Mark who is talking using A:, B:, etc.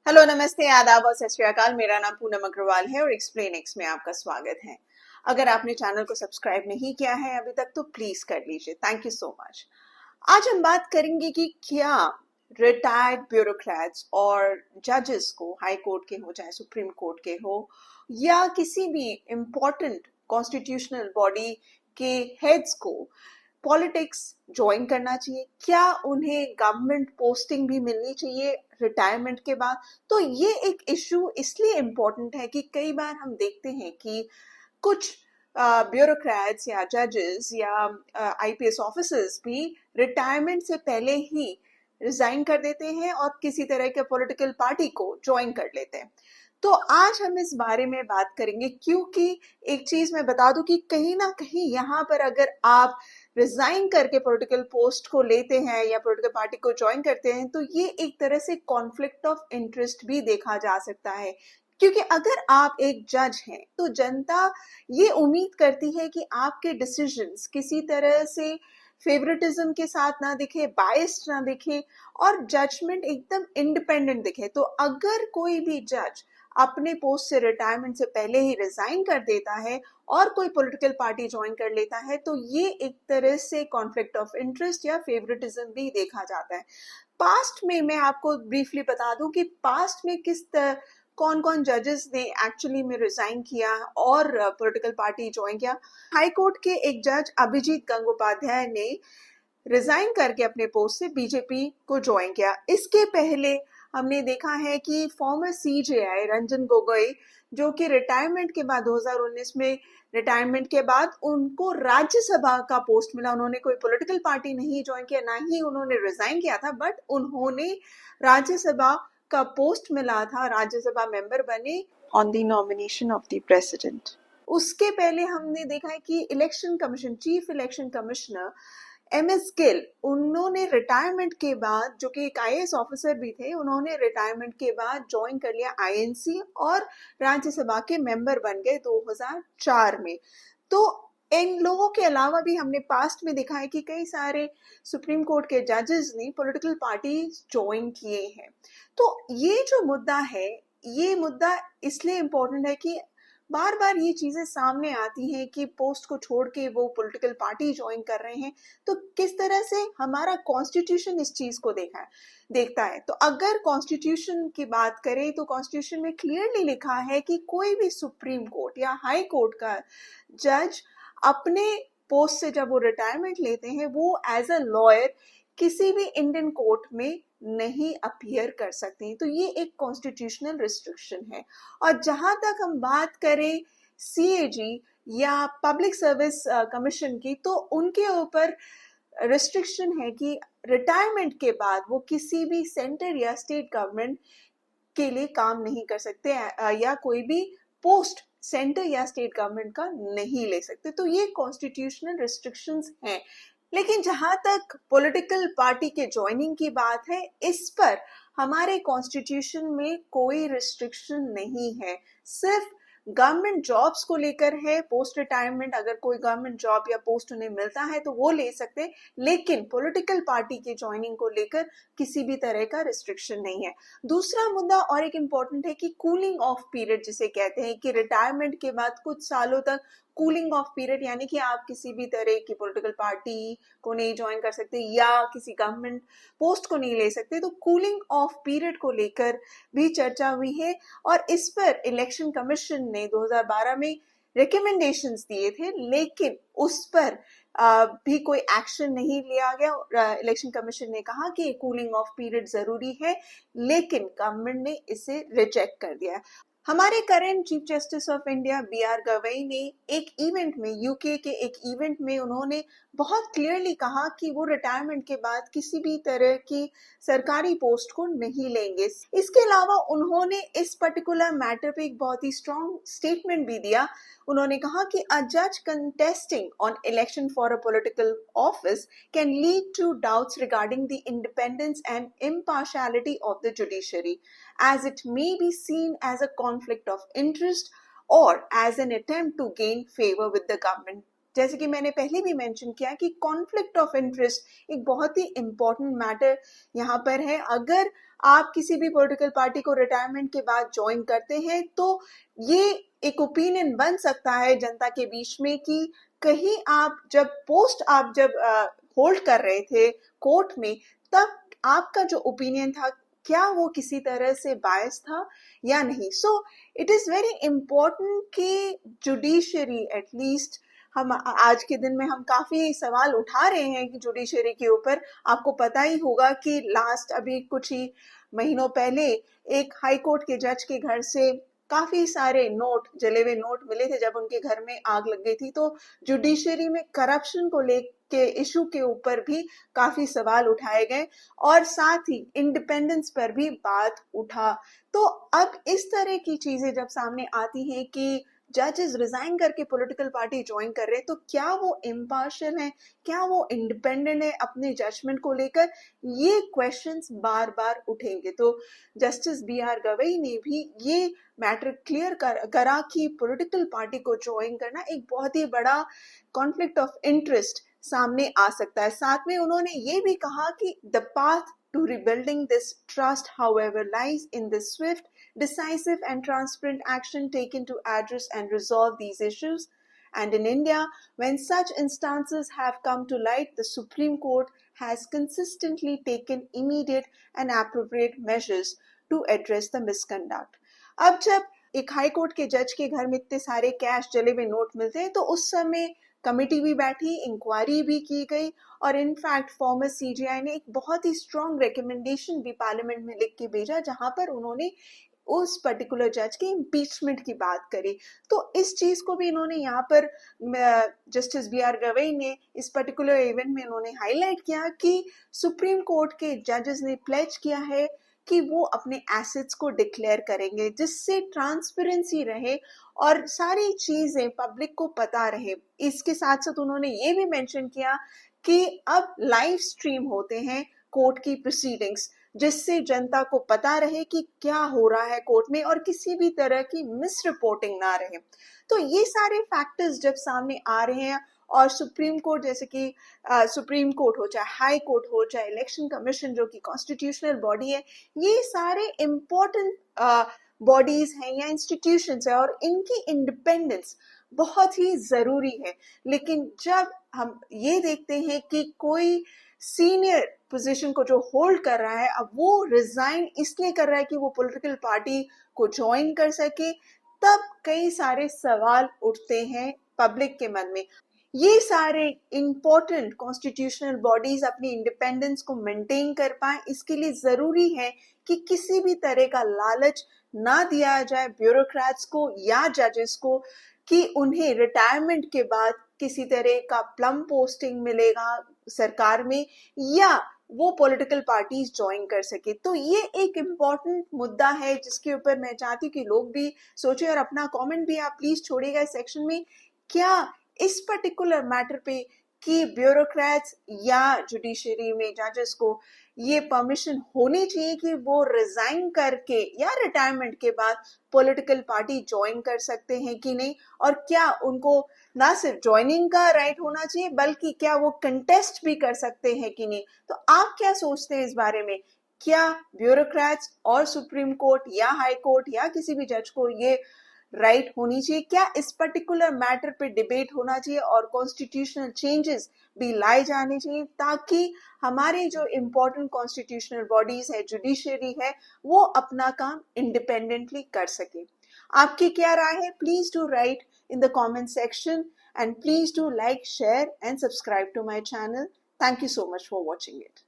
A: Hello, नमस्ते, आदाब और सत श्री अकाल। मेरा नाम पूनम अग्रवाल है और एक्सप्लेन एक्स में आपका स्वागत है। अगर आपने चैनल को सब्सक्राइब नहीं किया है अभी तक तो प्लीज कर लीजिए। Thank you so much. आज हम बात करेंगे कि क्या रिटायर्ड ब्यूरोक्रेट्स और जजेस को, हाई कोर्ट के हो चाहे सुप्रीम कोर्ट के हो या किसी भी इम्पोर्टेंट कॉन्स्टिट्यूशनल बॉडी के हेड्स को पॉलिटिक्स ज्वाइन करना चाहिए, क्या उन्हें गवर्नमेंट पोस्टिंग भी मिलनी चाहिए रिटायरमेंट के बाद। तो ये एक इशू इसलिए इम्पोर्टेंट है कि कई बार हम देखते हैं कि कुछ ब्यूरोक्रेट्स या जजेस या आईपीएस ऑफिसर्स भी रिटायरमेंट से पहले ही रिजाइन कर देते हैं और किसी तरह के पॉलिटिकल पार्टी को ज्वाइन कर लेते हैं। तो आज हम इस बारे में बात करेंगे, क्योंकि एक चीज मैं बता दूं कि कहीं ना कहीं यहाँ पर अगर आप रिजाइन करके पॉलिटिकल पोस्ट को लेते हैं या पॉलिटिकल पार्टी को ज्वाइन करते हैं तो ये एक तरह से कॉन्फ्लिक्ट ऑफ इंटरेस्ट भी देखा जा सकता है। क्योंकि अगर आप एक जज हैं तो जनता ये उम्मीद करती है कि आपके डिसीजंस किसी तरह से फेवरेटिज्म के साथ ना दिखे, बायस्ड ना दिखे और जजमेंट एकदम इंडिपेंडेंट दिखे। तो अगर कोई भी जज अपने पोस्ट से रिटायरमेंट से पहले ही रिजाइन कर देता है और कोई पॉलिटिकल पार्टी ज्वाइन कर लेता है तो ये एक तरह से कॉन्फ्लिक्ट ऑफ इंटरेस्ट या फेवरेटिज्म भी देखा जाता है। पास्ट में मैं आपको ब्रीफली बता दूं कि पास्ट में कौन कौन जजेस ने एक्चुअली में रिजाइन किया और पॉलिटिकल पार्टी ज्वाइन किया। हाई कोर्ट के एक जज अभिजीत गंगोपाध्याय ने रिजाइन करके अपने पोस्ट से बीजेपी को ज्वाइन किया। इसके पहले हमने देखा है कि फॉर्मर सीजेआई रंजन गोगोई, जो कि रिटायरमेंट के बाद 2019 में रिटायरमेंट के बाद उनको राज्यसभा का पोस्ट मिला। उन्होंने कोई पॉलिटिकल पार्टी नहीं ज्वाइन किया, ना ही उन्होंने रिजाइन किया था, बट उन्होंने राज्यसभा का पोस्ट मिला था, राज्यसभा मेंबर बने on the nomination of the president. उसके पहले हमने देखा है कि election commission, chief election commissioner MS Gill, उन्होंने रिटायरमेंट के बाद, जो कि एक आईएएस ऑफिसर भी थे, उन्होंने रिटायरमेंट के बाद ज्वाइन कर लिया आईएनसी और राज्यसभा के मेंबर बन गए 2004 में। तो इन लोगों के अलावा भी हमने पास्ट में देखा है कि कई सारे सुप्रीम कोर्ट के जजेस ने पॉलिटिकल पार्टी ज्वाइन किए हैं। तो ये जो मुद्दा है, ये मुद्दा इसलिए इम्पोर्टेंट है कि बार बार ये चीजें सामने आती हैं कि पोस्ट को छोड़ के वो पॉलिटिकल पार्टी ज्वाइन कर रहे हैं। तो किस तरह से हमारा कॉन्स्टिट्यूशन इस चीज को देखता है। तो अगर कॉन्स्टिट्यूशन की बात करें तो कॉन्स्टिट्यूशन में क्लियरली लिखा है कि कोई भी सुप्रीम कोर्ट या हाई कोर्ट का जज अपने पोस्ट से जब वो रिटायरमेंट लेते हैं वो एज अ लॉयर किसी भी इंडियन कोर्ट में नहीं अपीयर कर सकते हैं। तो ये एक कॉन्स्टिट्यूशनल रिस्ट्रिक्शन है। और जहां तक हम बात करें सीएजी या पब्लिक सर्विस कमीशन की, तो उनके ऊपर रिस्ट्रिक्शन है कि रिटायरमेंट के बाद वो किसी भी सेंटर या स्टेट गवर्नमेंट के लिए काम नहीं कर सकते या कोई भी पोस्ट सेंटर या स्टेट गवर्नमेंट का नहीं ले सकते। तो ये कॉन्स्टिट्यूशनल रिस्ट्रिक्शंस हैं। लेकिन जहां तक पॉलिटिकल पार्टी के ज्वाइनिंग की बात है, इस पर हमारे कॉन्स्टिट्यूशन में कोई रिस्ट्रिक्शन नहीं है। सिर्फ गवर्नमेंट जॉब्स को लेकर है, पोस्ट रिटायरमेंट अगर कोई गवर्नमेंट जॉब या पोस्ट उन्हें मिलता है तो वो ले सकते हैं, लेकिन पॉलिटिकल पार्टी के ज्वाइनिंग को लेकर किसी भी तरह का रिस्ट्रिक्शन नहीं है। दूसरा मुद्दा और एक इम्पॉर्टेंट है कि कूलिंग ऑफ पीरियड जिसे कहते हैं, कि रिटायरमेंट के बाद कुछ सालों तक कूलिंग ऑफ पीरियड, यानी कि आप किसी भी तरह की पॉलिटिकल पार्टी को नहीं ज्वाइन कर सकते या किसी गवर्नमेंट पोस्ट को नहीं ले सकते। तो कूलिंग ऑफ पीरियड को लेकर भी चर्चा हुई है और इस पर इलेक्शन कमीशन ने 2012 में रिकमेंडेशंस दिए थे, लेकिन उस पर भी कोई एक्शन नहीं लिया गया। इलेक्शन कमीशन ने कहा कि कूलिंग ऑफ पीरियड जरूरी है, लेकिन गवर्नमेंट ने इसे रिजेक्ट कर दिया। हमारे current chief justice of India BR Gavai ने एक इवेंट में, यूके के एक इवेंट में, उन्होंने बहुत क्लियरली कहा कि वो रिटायरमेंट के बाद किसी भी तरह की सरकारी पोस्ट को नहीं लेंगे। इसके अलावा उन्होंने इस पर्टिकुलर मैटर पे एक बहुत ही स्ट्रॉन्ग स्टेटमेंट भी दिया। उन्होंने कहा कि अ जज contesting on election for a political office can lead to doubts regarding the independence and impartiality of the judiciary, as it may be seen as a conflict of interest or as an attempt to gain favor with the government जैसे कि मैंने पहले भी mention किया कि conflict of interest एक बहुत ही important matter यहाँ पर है। अगर आप किसी भी पॉलिटिकल पार्टी को रिटायरमेंट के बाद ज्वाइन करते हैं तो ये एक ओपिनियन बन सकता है जनता के बीच में कि कहीं आप जब होल्ड कर रहे थे कोर्ट में, तब आपका जो ओपिनियन था क्या वो किसी तरह से बायस था या नहीं। So it is very important कि जुडिशरी एटलीस्ट, हम आज के दिन में हम काफी सवाल उठा रहे हैं कि जुडिशरी के ऊपर। आपको पता ही होगा कि लास्ट अभी कुछ ही महीनों पहले एक हाई कोर्ट के जज के घर से काफी सारे नोट, जले हुए नोट मिले थे जब उनके घर में आग लग गई थी। तो जुडिशरी में करप्शन को लेके इशू के ऊपर भी काफी सवाल उठाए गए और साथ ही इंडिपेंडेंस पर भी बात उठा। तो अब इस तरह की चीजें जब सामने आती हैं कि जजेस रिजाइन करके पॉलिटिकल पार्टी ज्वाइन कर रहे हैं, तो क्या वो इम्पार्शियल है, क्या वो इंडिपेंडेंट है अपने जजमेंट को लेकर, ये क्वेश्चंस बार बार उठेंगे। तो जस्टिस BR गवई ने भी ये मैटर क्लियर करा कि पॉलिटिकल पार्टी को ज्वाइन करना एक बहुत ही बड़ा कॉन्फ्लिक्ट ऑफ इंटरेस्ट सामने आ सकता है। साथ में उन्होंने ये भी कहा कि the path to rebuilding this trust, however, lies in the swift, decisive and transparent action taken to address and resolve these issues. And in India, when such instances have come to light, the Supreme Court has consistently taken immediate and appropriate measures to address the misconduct. अब जब एक high court के जज के घर में इतने सारे कैश जले हुए नोट मिलते हैं तो उस समय कमिटी भी बैठी, इंक्वायरी भी की गई और इनफैक्ट फॉर्मर CJI ने एक बहुत ही स्ट्रॉन्ग रिकमेंडेशन भी पार्लियामेंट में लिख के भेजा जहां पर उन्होंने उस पर्टिकुलर जज के इम्पीचमेंट की बात करी। तो इस चीज को भी इन्होंने यहाँ पर जस्टिस BR गवई ने इस पर्टिकुलर इवेंट में उन्होंने हाईलाइट किया कि सुप्रीम कोर्ट के जजेस ने प्लेज किया है कि वो अपने एसेट्स को डिक्लेयर करेंगे जिससे ट्रांसपेरेंसी रहे और सारी चीजें पब्लिक को पता रहे। इसके साथ साथ उन्होंने ये भी मेंशन किया कि अब लाइव स्ट्रीम होते हैं कोर्ट की प्रोसीडिंग्स, जिससे जनता को पता रहे कि क्या हो रहा है कोर्ट में और किसी भी तरह की मिस रिपोर्टिंग ना रहे। तो ये सारे फैक्टर्स जब सामने आ रहे हैं और सुप्रीम कोर्ट, जैसे कि सुप्रीम कोर्ट हो, चाहे हाई कोर्ट हो, चाहे इलेक्शन कमीशन जो कि कॉन्स्टिट्यूशनल बॉडी है, ये सारे इम्पोर्टेंट बॉडीज हैं या इंस्टीट्यूशंस है और इनकी इंडिपेंडेंस बहुत ही जरूरी है। लेकिन जब हम ये देखते हैं कि कोई सीनियर पोजीशन को जो होल्ड कर रहा है, अब वो रिजाइन इसलिए कर रहा है कि वो पॉलिटिकल पार्टी को ज्वाइन कर सके, तब कई सारे सवाल उठते हैं पब्लिक के मन में। ये सारे इंपॉर्टेंट कॉन्स्टिट्यूशनल बॉडीज अपनी इंडिपेंडेंस को मेंटेन कर पाए, इसके लिए जरूरी है कि किसी भी तरह का लालच ना दिया जाए ब्यूरोक्रेट्स को या जजेस को कि उन्हें रिटायरमेंट के बाद किसी तरह का प्लम पोस्टिंग मिलेगा सरकार में या वो पॉलिटिकल पार्टीज ज्वाइन कर सके। तो ये एक इम्पॉर्टेंट मुद्दा है जिसके ऊपर मैं चाहती हूँ कि लोग भी सोचे और अपना कमेंट भी आप प्लीज छोड़िएगा इस सेक्शन में। क्या इस पर्टिकुलर मैटर पे कि ब्यूरोक्रेट्स या जुडिशरी में जजेस को ये परमिशन होनी चाहिए कि वो रिजाइन करके या रिटायरमेंट के बाद पॉलिटिकल पार्टी ज्वाइन कर सकते हैं कि नहीं, और क्या उनको ना सिर्फ ज्वाइनिंग का राइट होना चाहिए बल्कि क्या वो कंटेस्ट भी कर सकते हैं कि नहीं। तो आप क्या सोचते हैं इस बारे में? क्या ब्यूरोक्रेट्स और सुप्रीम कोर्ट या हाई कोर्ट या किसी भी जज को ये राइट होनी चाहिए? क्या इस पर्टिकुलर मैटर पे डिबेट होना चाहिए और कॉन्स्टिट्यूशनल चेंजेस भी लाए जाने चाहिए ताकि हमारे जो इम्पोर्टेंट कॉन्स्टिट्यूशनल बॉडीज है, जुडिशरी है, वो अपना काम इंडिपेंडेंटली कर सके? आपकी क्या राय है? Please do right in the comment section and please do like, share and subscribe to my channel. Thank you so much for watching it.